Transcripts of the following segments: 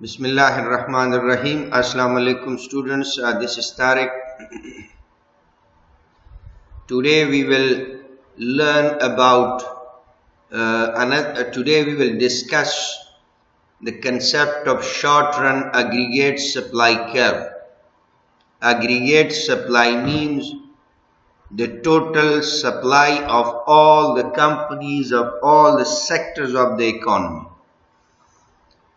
Bismillahirrahmanirrahim. Assalamu alaikum students. This is Tariq. Today we will learn about today we will discuss the concept of short-run aggregate supply curve. Aggregate supply means the total supply of all the companies of all the sectors of the economy.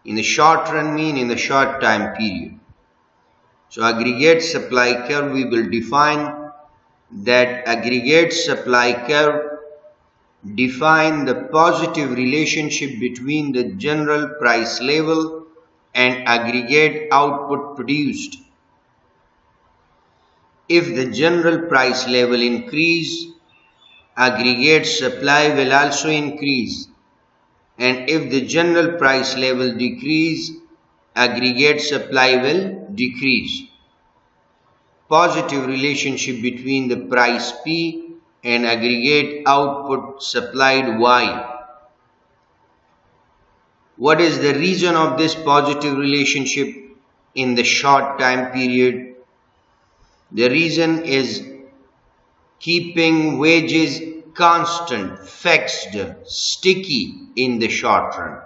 In the short run mean in the short time period. So aggregate supply curve, we will define that aggregate supply curve define the positive relationship between the general price level and aggregate output produced. If the general price level increase, aggregate supply will also increase. And if the general price level decrease, aggregate supply will decrease. Positive relationship between the price P and aggregate output supplied Y. What is the reason of this positive relationship in the short time period? The reason is keeping wages constant, fixed, sticky in the short run.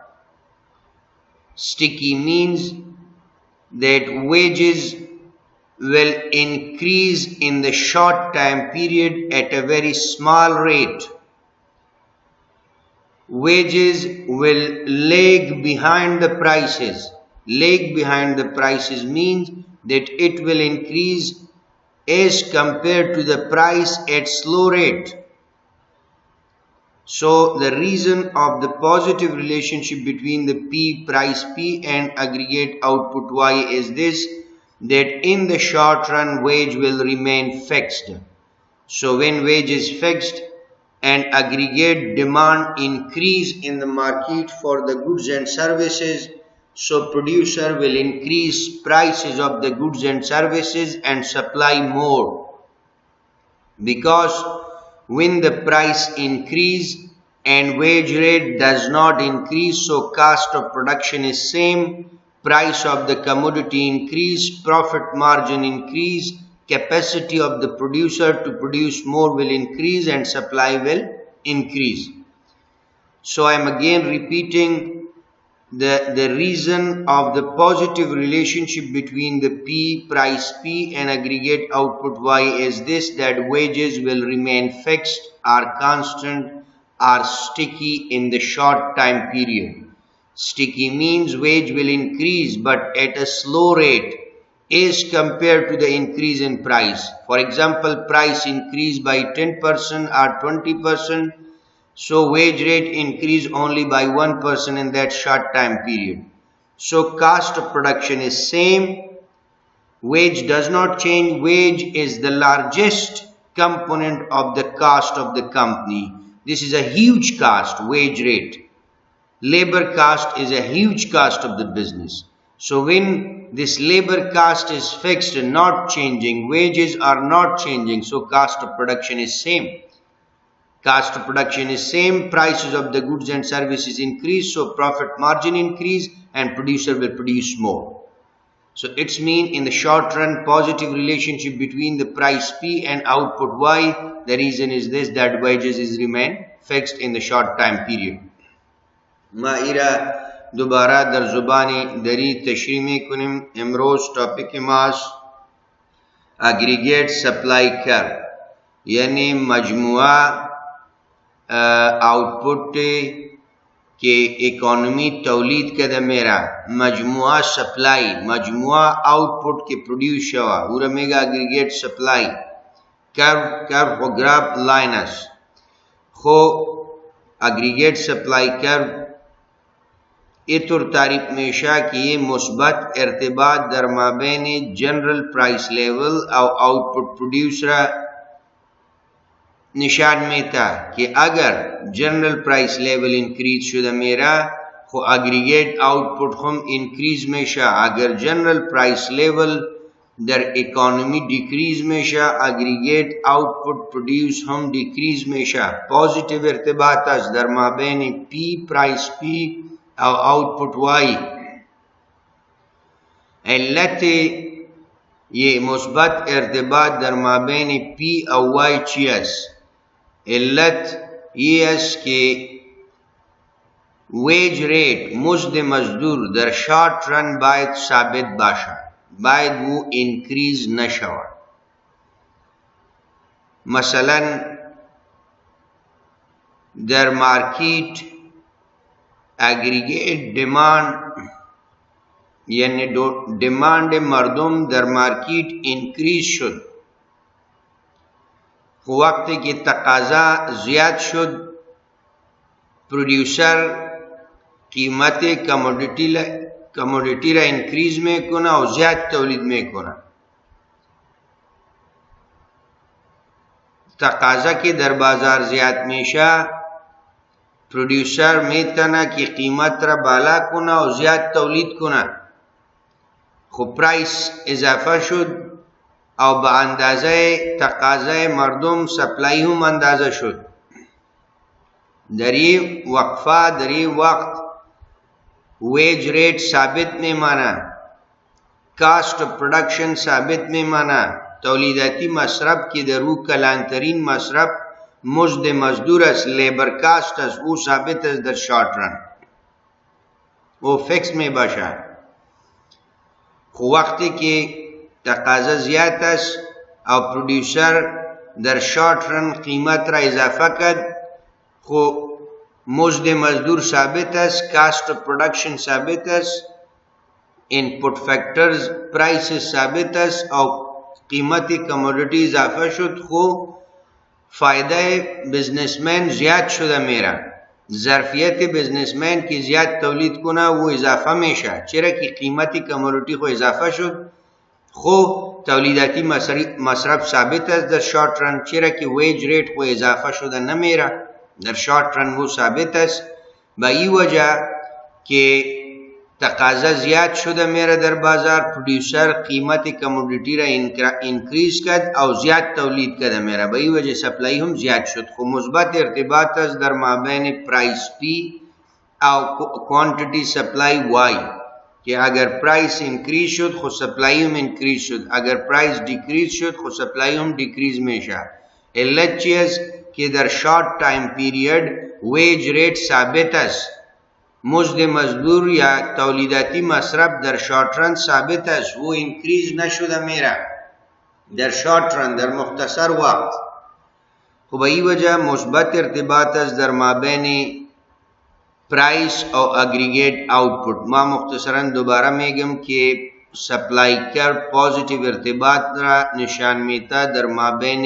Sticky means that wages will increase in the short time period at a very small rate. Wages will lag behind the prices. Lag behind the prices means that it will increase as compared to the price at slow rate. So the reason of the positive relationship between the price P and aggregate output Y is this, that in the short run wage will remain fixed. So when wage is fixed and aggregate demand increase in the market for the goods and services, so producer will increase prices of the goods and services and supply more. Because when the price increase and wage rate does not increase, so cost of production is same, price of the commodity increase, profit margin increase, capacity of the producer to produce more will increase and supply will increase. So I am again repeating the reason of the positive relationship between the price P and aggregate output Y is this, that wages will remain fixed, are constant, are sticky in the short time period. Sticky means wage will increase but at a slow rate as compared to the increase in price. For example, price increase by 10% or 20%. So wage rate increase only by 1% in that short time period. So cost of production is same. Wage does not change. Wage is the largest component of the cost of the company. This is a huge cost, wage rate. Labor cost is a huge cost of the business. So when this labor cost is fixed and not changing, wages are not changing, so cost of production is same. Cost of production is same, prices of the goods and services increase, so profit margin increase and producer will produce more. So it's mean in the short run positive relationship between the price P and output Y. The reason is this, that wages is remain fixed in the short time period. Maira دوباره در زبان دری تشریح میکنیم. امروز topic ماست aggregate supply curve یعنی مجموعه output के economy तौलीद कदा मेरा मजमुआ supply मजमुआ output के produce हुआ उरमेगा aggregate supply curve graph lines खो एग्रीगेट सप्लाई कर्व इतर तारीफ में शा कि ये मुस्बत इर्तिबात दरमाबैन जनरल प्राइस लेवल और आउटपुट प्रोड्यूसर निशान में था कि अगर जनरल प्राइस लेवल इंक्रीज शुदा मेरा खो एग्रीगेट आउटपुट हम इंक्रीज में शा अगर जनरल प्राइस लेवल दर इकोनॉमी डिक्रीज में शा एग्रीगेट आउटपुट प्रोड्यूस हम डिक्रीज में शा पॉजिटिव इर्तिबात दर माबैन पी प्राइस पी और output Y علت یہ مثبت ارتباط در مابین پی او وائی چی است؟ علت یہ است که ویج ریٹ مزد مزدور در شارت رن باید ثابت باشه، باید او انکریز نشود. مثلا در مارکیت اگریگیت دیماند یعنی دیماند مردم در مارکیت انکریز شد، وقتی که تقاضا زیاد شد پروڈیوسر قیمت کمودیٹی را انکریز میکنه و زیاد تولید میکنه. تقاضا که در بازار زیاد میشه پروڈیوسر میتونه که قیمت را بالا کنه و زیاد تولید کنه، خب پرایس اضافه شد او به اندازه تقاضای مردم سپلای هم اندازه شد. در این وقفه در این وقت ویج ریٹ ثابت میمانه، کاسٹ پروڈکشن ثابت میمانه، تولیداتی مصرف که در او کلانترین مصرف مزد مزدور است، لیبر کاسٹ است، او ثابت است در شارت رن، او فکس می باشه. خو وقتی که تقاضا زیاد است او پروڈیوسر در شارت رن قیمت را اضافه کرد، خو مزد مزدور ثابت است، کاسٹ پروڈکشن ثابت است، انپوٹ فیکٹرز پرائس ثابت است او قیمت کمودیٹی اضافه شد، خو فائده بزنسمن زیاد شده میره. ظرفیت بزنسمن که زیاد تولید کنه و اضافه میشه، چرا که قیمت کمودیٹی خو اضافه شد، خو تولیداتی مصرف ثابت است در شارت رن، چرا که ویج ریٹ خو اضافه شده نمیره، در شارت رن وہ ثابت است. با این وجه که تقاضا زیاد شده میره در بازار، پروڈیوسر قیمت کمودیٹی را انکریز کرد او زیاد تولید کرده میره، با این وجه سپلای هم زیاد شد. خو مثبت ارتباط است در مابین پرایس پی او کوانتیتی سپلای وائی، که اگر پرایس انکریز شد خو سپلای هم انکریز شد، اگر پرایس ڈیکریز شد خو سپلای هم ڈیکریز میشه. علت چی است؟ که در شارت تایم پیریڈ ویج ریٹ ثابت است، مزد مزدور یا تولیداتی مصرف در شارت رن ثابت است، وہ انکریز نشده میره در شارت رن در مختصر وقت. خب ای وجه مثبت ارتباط است در مابین پرایس او اگریگیت آوتپوت. ما مختصرا دوباره میگم که سپلای کرو پوزیتیو ارتباط را نشان میده در مابین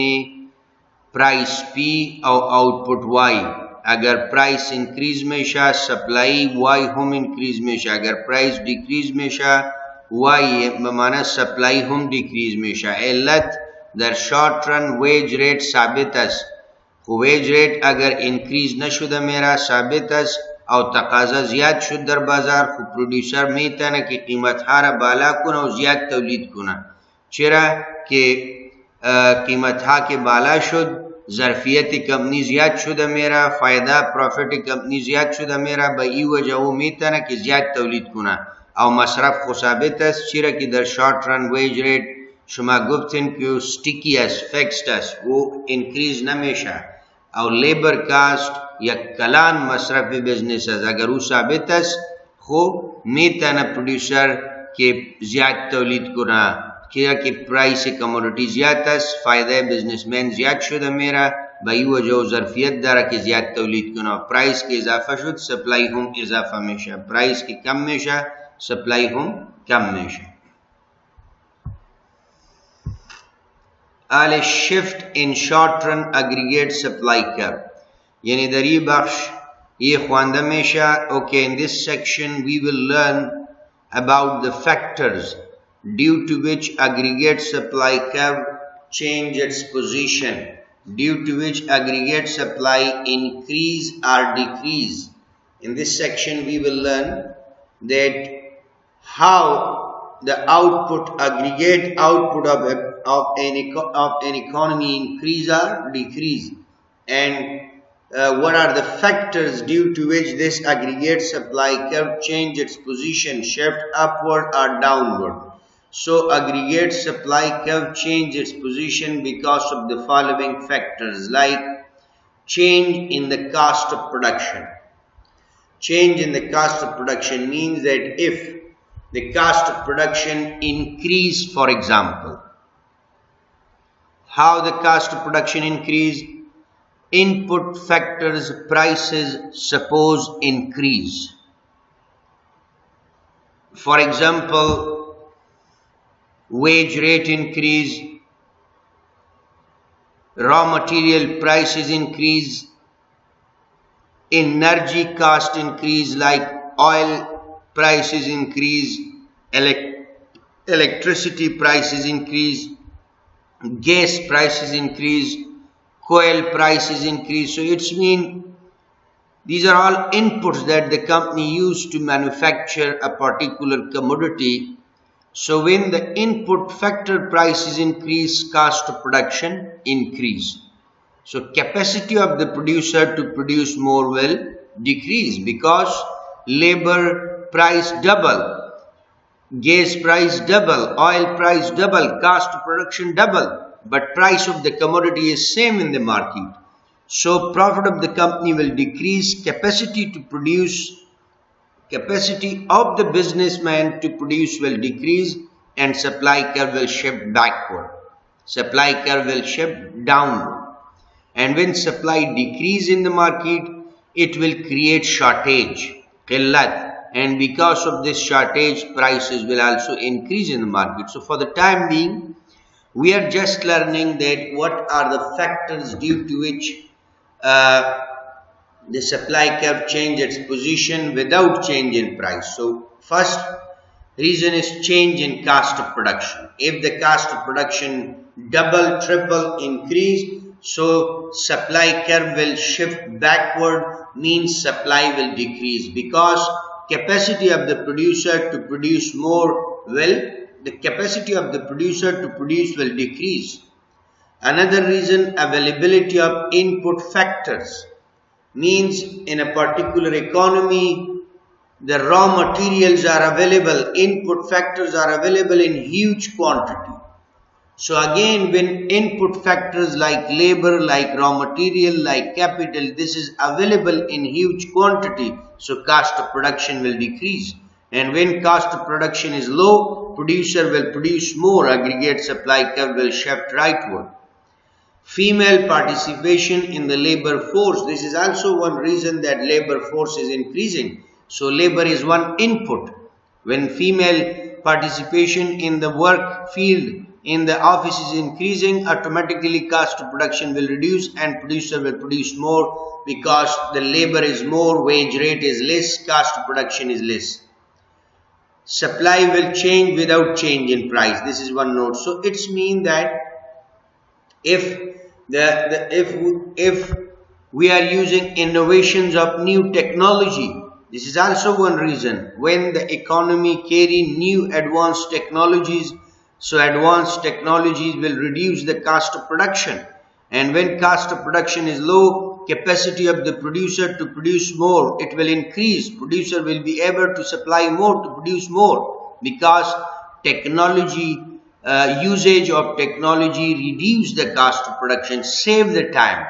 پرایس پی او آوتپوت وائی. اگر پرایس انکریز میشه سپلای وائی هم انکریز میشه، اگر پرایس ڈیکریز میشه وائی بمعنی سپلای هم ڈیکریز میشه. علت در شارت رن ویج ریٹ ثابت است، خو ویج ریٹ اگر انکریز نشده میره ثابت است او تقاضا زیاد شد در بازار، خو پروڈیوسر میتونه که قیمت ها را بالا کنه و زیاد تولید کنه، چرا که قیمت ها که بالا شد ظرفیت کمپنی زیاد شده میره، فایده پروفیت کمپنی زیاد شده میره، به این وجه او میتونه که زیاد تولید کنه او مصرف خو ثابت است، چرا که در شارت رن ویج ریٹ شما گفتین که ستیکی است، فکسد است، او انکریز نمیشه. او لیبر کاست یک کلان مصرف بزنس است، اگر او ثابت است خو میتونه پروڈیوسر که زیاد تولید کنه، چرا که پرایس کمودیٹی زیاد است، فایده بزنسمن زیاد شده میره، به این وجه و ظرفیت داره که زیاد تولید کنه. پرایس که اضافه شد سپلای هم اضافه میشه، پرایس که کم میشه سپلای هم کم میشه. آل shift in short run aggregate supply curve، یعنی در این بخش یہ خوانده میشه. Okay, in this section we will learn about the factors due to which aggregate supply curve change its position, due to which aggregate supply increase or decrease. In this section we will learn that how the output, aggregate output of an economy increase or decrease, and what are the factors due to which this aggregate supply curve change its position, shift upward or downward. So aggregate supply curve change its position because of the following factors, like change in the cost of production. Change in the cost of production means that if the cost of production increase, for example, how the cost of production increase? Input factors prices suppose increase. For example, wage rate increase, raw material prices increase, energy cost increase like oil prices increase, electricity prices increase, gas prices increase, coal prices increase. So it's mean these are all inputs that the company used to manufacture a particular commodity. So when the input factor prices increase, cost of production increase. So capacity of the producer to produce more will decrease because labor price double, gas price double, oil price double, cost of production double, but price of the commodity is same in the market. So profit of the company will decrease, capacity of the businessman to produce will decrease, and supply curve will shift backward. Supply curve will shift downward. And when supply decrease in the market, it will create shortage, qillat, and because of this shortage, prices will also increase in the market. So for the time being, we are just learning that what are the factors due to which the supply curve change its position without change in price. So first reason is change in cost of production. If the cost of production double, triple increase, so supply curve will shift backward, means supply will decrease because capacity of the producer to produce more the capacity of the producer to produce will decrease. Another reason, availability of input factors, means in a particular economy the raw materials are available, input factors are available in huge quantity. So again, when input factors like labor, like raw material, like capital, this is available in huge quantity, so cost of production will decrease. And when cost of production is low, producer will produce more, aggregate supply curve will shift rightward. Female participation in the labor force, this is also one reason that labor force is increasing. So labor is one input. When female participation in the work field in the office is increasing, automatically cost of production will reduce and producer will produce more because the labor is more, wage rate is less, cost of production is less. Supply will change without change in price. This is one note. So it's mean that if we are using innovations of new technology, this is also one reason. When the economy carry new advanced technologies, so advanced technologies will reduce the cost of production. And when cost of production is low, capacity of the producer to produce more, it will increase. Producer will be able to supply more, to produce more, because technology, usage of technology reduce the cost of production, save the time,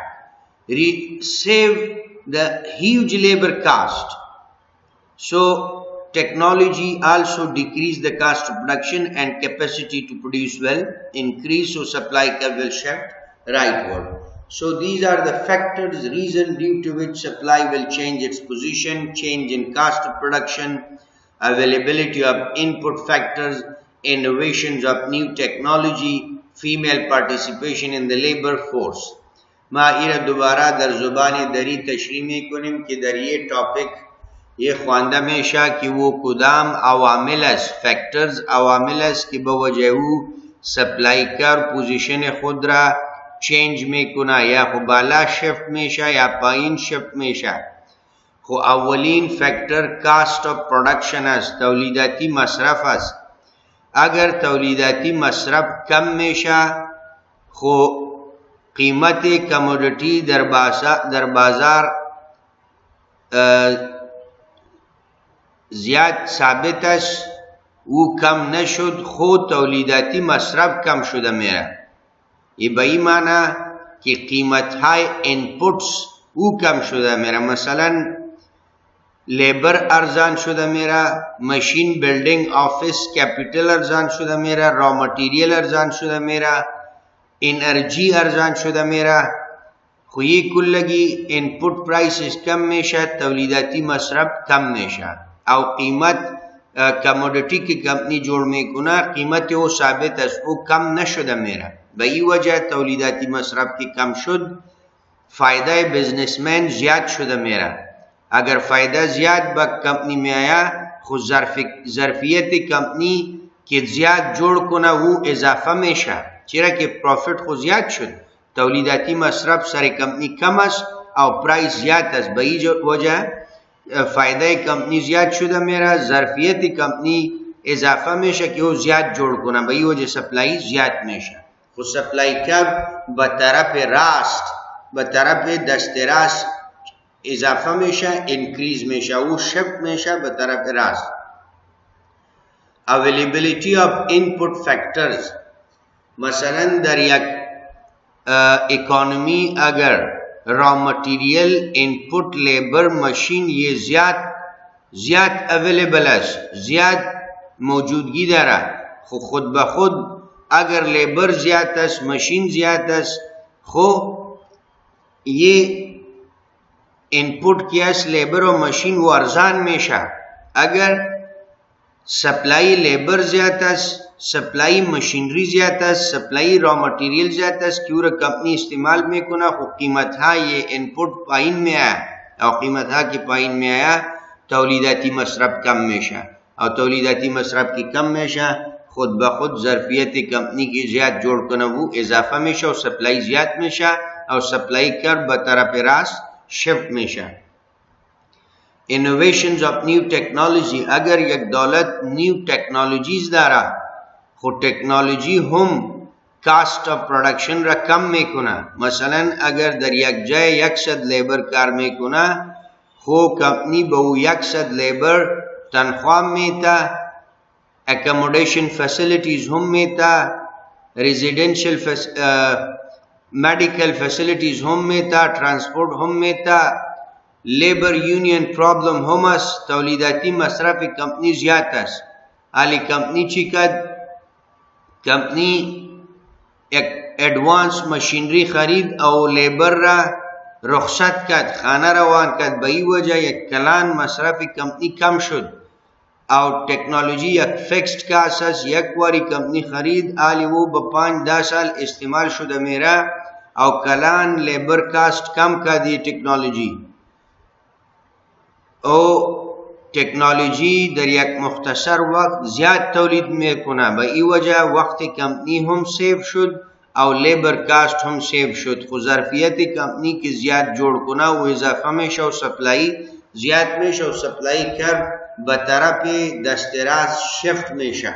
save the huge labor cost. So technology also decrease the cost of production and capacity to produce will increase, so supply curve will shift rightward. So these are the factors, reason due to which supply will change its position, change in cost of production, availability of input factors, innovations of new technology, female participation in the labor force. ما ایره دوباره در زبان دری تشریح میکنیم که در یہ ٹاپک یہ خوانده میشه که وہ کدام عوامل است، فیکٹرز عوامل است که به وجه او سپلای کر پوزیشن خود را چینج میکنه، یا خو بالا شفت میشه یا پایین شفت میشه. خو اولین فیکٹر کاست آف پروڈکشن است، تولیداتی مصرف است. اگر تولیداتی مصرف کم میشه، خو قیمت کمودیٹی در بازار زیاد ثابت است او کم نشد خو تولیداتی مصرف کم شده میره. ये बई माना कि कीमत های inputs او कम شده میره. مثلا labour ارزان شده میره، ماشین building office capital ارزان شده میره، را مटेरियल ارزان شده میره، انرژی ارزان شده میره. خو ये کلگی input prices कम میشه، تولیداتی مصرف کم میشه. او قیمت کمودیटी की company जोड़ میکنه قیمت او ثابت است، او کم نشده میره. به این وجه تولیداتی مصرف کی کم شد، فایده businessman زیاد شده میره. اگر فایده زیاد با company में आया خود ظرفیت company که زیاد جوड़ کنه او اضافه میشه، چرا که پروفیت خود زیاد شد. تولیداتی مصرف سر company کم است او پرایس زیاد است، به این وجه فایده company زیاد شده میره، ظرفیت company اضافه میشه که او زیاد جوड़ کنه، به این وجه سپلای زیاد میشه. خود سپلای کب به طرف راست، به طرف دست راست اضافه میشه، انکریز میشه، او شفت میشه به طرف راست. availability of input factors، مثلا در یک اکانومی اگر را مٹیریل انپوٹ لیبر مشین یہ زیاد اویلیبل است، زیاد موجودگی داره، خود به خود اگر لیبر زیاد است مشین زیاد است خو یہ انپوٹ کی است لیبر و مشین و ارزان میشه. اگر سپلائی لیبر زیاد است، سپلائی مشینری زیاد است، سپلائی را مٹیریل زیاد است که او را کمپنی استعمال میکنه، خو قیمت ها یہ انپوٹ پایین می آیا او قیمت ها که پایین می آیا تولیداتی مصرف کم میشه، او تولیداتی مصرف کی کم میشه خود به خود ظرفیت کمپنی کی زیاد جوड़ کنه وہ اضافه میشه و سپلائی زیاد میشه او سپلائی کر به طرف راست شفت میشه. innovations of new technology، اگر یک دولت نیو ٹیکنالوجیز داره خو ٹیکنالوجی هم کاسٹ آف پروڈکشن را کم میکنه. مثلا اگر در یک جای 100 لیبر کار میکنه خو کمپنی به او 100 لیبر تنخواه میته، اکاموڈیشن فیسیلیٹیز هم میته، ریزیڈنشل میڈیکل فیسیلیٹیز هم میته، ٹرانسپورٹ هم میته، لیبر یونین پرابلم هم است، تولیداتی مصرف کمپنی زیاد است. حالی کمپنی چی کد؟ کمپنی یک ایڈوانس مشینری خرید او لیبر را رخصت کد، خانه روان کد، به این وجه یک کلان مصرف کمپنی کم شد. او ٹیکنالوجی یک فکسڈ کاست است، یک واری کمپنی خرید حالی وہ به 5-10 سال استعمال شده میره او کلان لیبر کاست کم کد. یہ ٹیکنالوجی او ٹیکنالوجی در یک مختصر وقت زیاد تولید میکنه، به این وجه وقت کمپنی هم سیو شد او لیبر کاست هم سیو شد. خو ظرفیت کمپنی که زیاد جوड़ کنه و اضافه میشه و سپلائی زیاد میشه و سپلائی کر به طرف دست راست شفت میشه.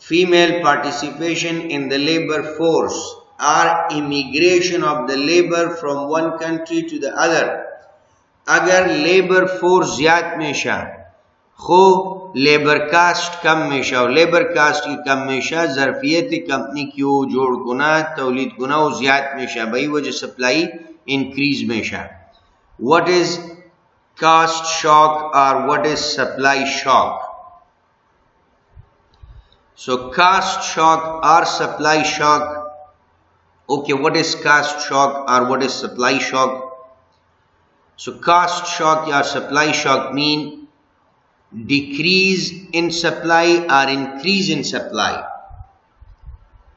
female participation in the labor force or immigration of the labor from one country to the other، اگر لیبر فورس زیاد میشه خو لیبر کاسٹ کم میشه و لیبر کاسٹ کی کم میشه، ظرفیت کمپنی کی او جوड़ کنه تولید کنه و زیاد میشه، به این وجه سپلائی انکریز میشه. what is cost shock or what is supply shock؟ so cost shock or supply shock. okay, what is cost shock or what is supply shock? So cost shock or supply shock mean decrease in supply or increase in supply.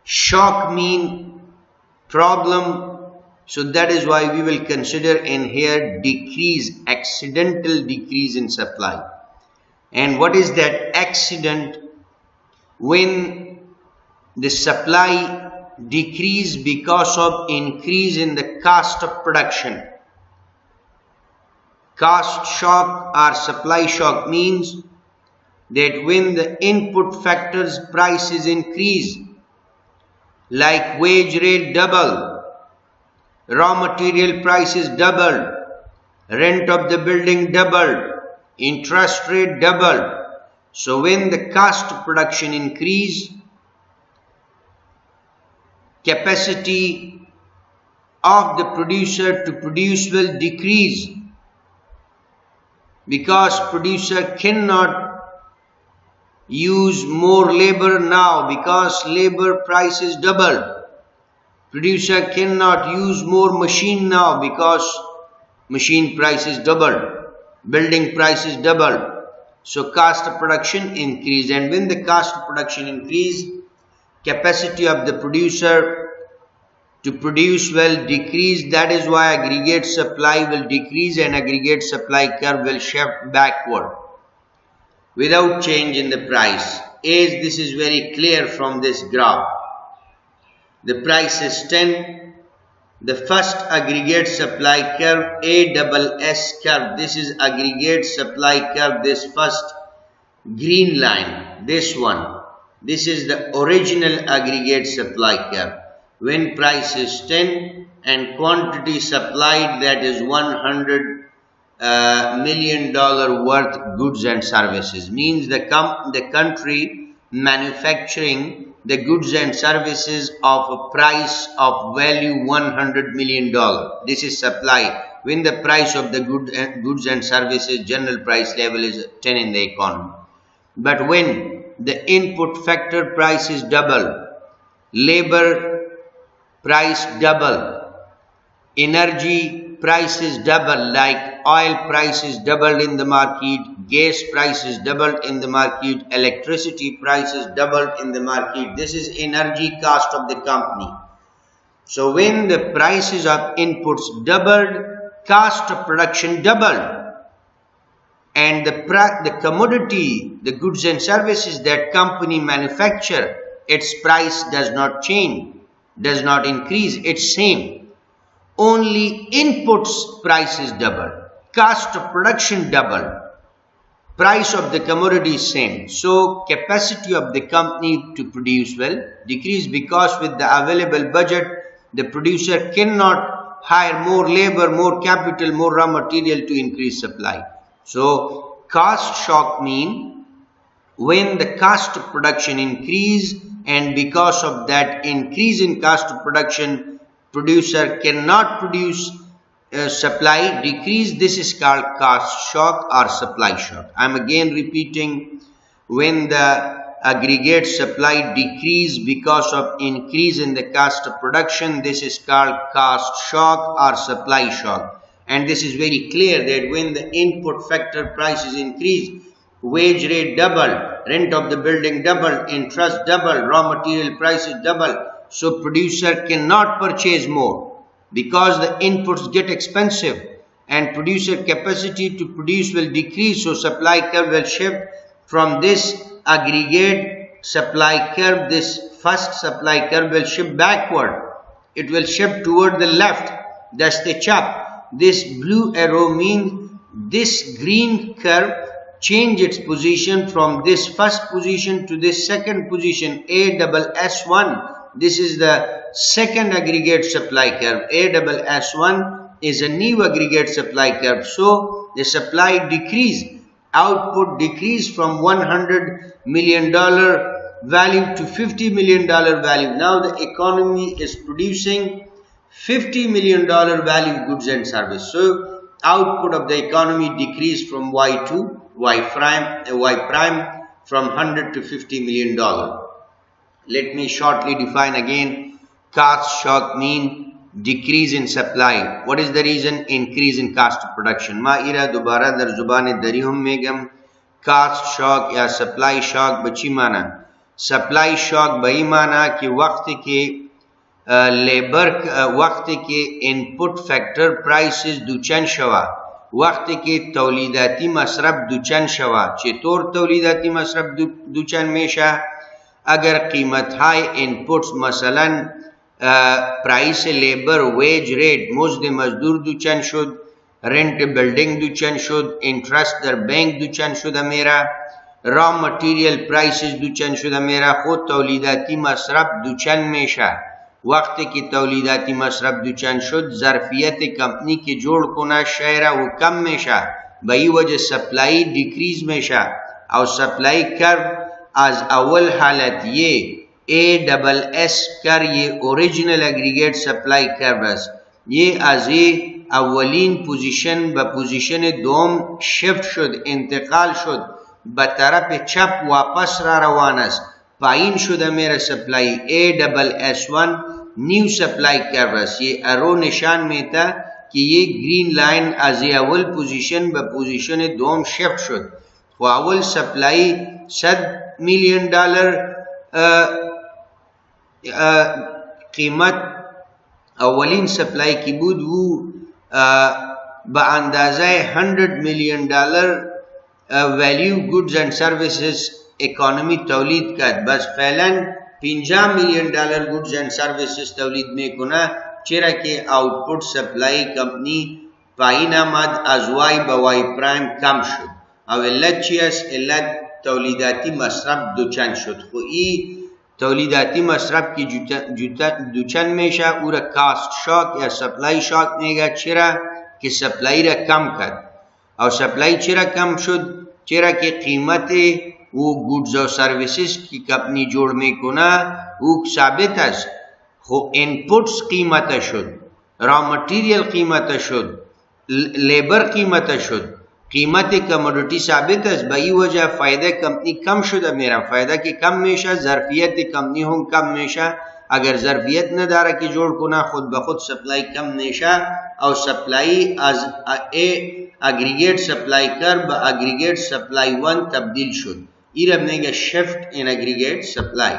Shock mean problem, so that is why we will consider in here decrease, accidental decrease in supply. And what is that accident? When the supply decrease because of increase in the cost of production. Cost shock or supply shock means that when the input factors prices increase, like wage rate double, raw material prices doubled, rent of the building doubled, interest rate doubled, So when the cost of production increase, capacity of the producer to produce will decrease, because producer cannot use more labor now because labor price is doubled. Producer cannot use more machine now because machine price is doubled, building price is doubled. So cost of production increase, and when the cost of production increase, capacity of the producer to produce will decrease. That is why aggregate supply will decrease and aggregate supply curve will shift backward without change in the price. As this is very clear from this graph. The price is 10. The first aggregate supply curve, ASS curve. This is aggregate supply curve. This first green line, this one. This is the original aggregate supply curve. When price is 10 and quantity supplied, that is $100 million worth goods and services, means the country manufacturing the goods and services of a price of value $100 million. This is supply. When the price of the goods and services general price level is 10 in the economy. But when the input factor price is double, labor price double, energy price is double, like oil price is doubled in the market, gas price is doubled in the market, electricity price is doubled in the market. This is energy cost of the company. So when the prices of inputs doubled, cost of production doubled, and the commodity, the goods and services that company manufacture, its price does not change, does not increase, it's same. Only inputs price is double, cost of production double, price of the commodity is same. So capacity of the company to produce will decrease, because with the available budget, the producer cannot hire more labor, more capital, more raw material to increase supply. So cost shock mean when the cost of production increase, and because of that increase in cost of production, producer cannot produce, supply decrease. This is called cost shock or supply shock. I am again repeating, when the aggregate supply decrease because of increase in the cost of production, this is called cost shock or supply shock. And this is very clear that when the input factor prices increase, wage rate double, rent of the building double, interest double, raw material prices double. So producer cannot purchase more because the inputs get expensive, and producer capacity to produce will decrease. So supply curve will shift from this aggregate supply curve. This first supply curve will shift backward. It will shift toward the left. That's the chop. This blue arrow means this green curve change its position from this first position to this second position, ASS1. This is the second aggregate supply curve. ASS1 is a new aggregate supply curve. So the supply decrease, output decrease from $100 million value to $50 million value. Now the economy is producing $50 million value goods and service. So output of the economy decreased from Y to Y prime from 100 to $50 million. Let me shortly define again. Cost shock mean decrease in supply. What is the reason? Increase in cost of production. Myra दोबारा दर जुबान दरी हम मेगम cost shock या supply shock बची माना. Supply shock बही माना कि वक्त के input factor prices दुचन शवा, वक्त के तौलीदाती मसरफ दुचन शवा. चतुर तौलीदाती मसरफ दुचन मेशा अगर कीमत हाई इनपुट्स मसलन price labour wage rate Mujaddid मजदूर दुचन शुद, रेंट बिल्डिंग दुचन शुद, इंटरेस्ट दर बैंक दुचन शुद मेरा, रॉ मटीरियल प्राइसेस दुचन शुद मेरा, खुद तौलीदाती मसरफ दुचन मेशा, वक्त की तौलीदाती मसरफ दुचन शुद, ज़र्फियत कंपनी के जोड़ कोना शहरा वो कम मेशा, बई वजह सप्लाई डिक्रीज मेशा, او سپلائی کرو از اول حالت یہ ASS کر یہ اوریجنل اگریگیٹ سپلائی کرو است. یہ از اولین پوزیشن به پوزیشن دوم شفت شد، انتقال شد، به طرف چپ واپس را روان است. پایین شده میره سپلائی ASS1 نیو سپلائی کرو است. یہ ارو نشان میتا کہ یہ گرین لائن از اول پوزیشن به پوزیشن دوم شفت شد. و اول سپلائی $100 میلیون قیمت اولین سپلائی کی بود و به اندازه $100 میلیون ویلیو گودز اند سرویسز اکانومی تولید کرد. بس فعلا $50 میلیون گودز اند سرویسز تولید میکنه، چرا که آوتپوت سپلائی کمپنی پایین آمد، از وای به وای پرایم کم شد. او علت چی است؟ علت تولیداتی مصرف دوچند شد. خو ای تولیداتی مصرف کی دوچند میشه، او را کاست شاک یا سپلائی شاک میگه. چرا که سپلائی را کم کرد. او سپلائی چرا کم شد؟ چرا که قیمت و گودز و سرویسز کی کمپنی جوړ میکنه او ثابت است، خو انپوٹس قیمت شد، را مٹیریل قیمت شد، لیبر قیمت شد، قیمت کمودیٹی ثابت است. به این وجه فایده کمپنی کم شده میره. فایده که کم میشه ظرفیت کمپنی هم کم میشه. اگر ظرفیت نداره که جوړ کنه، خود به خود سپلائی کم میشه او سپلائی از اگریگیٹ سپلائی کر به اگریگیٹ سپلائی 1 تبدیل شد. این را میگه شفت این اگریگیٹ سپلائی.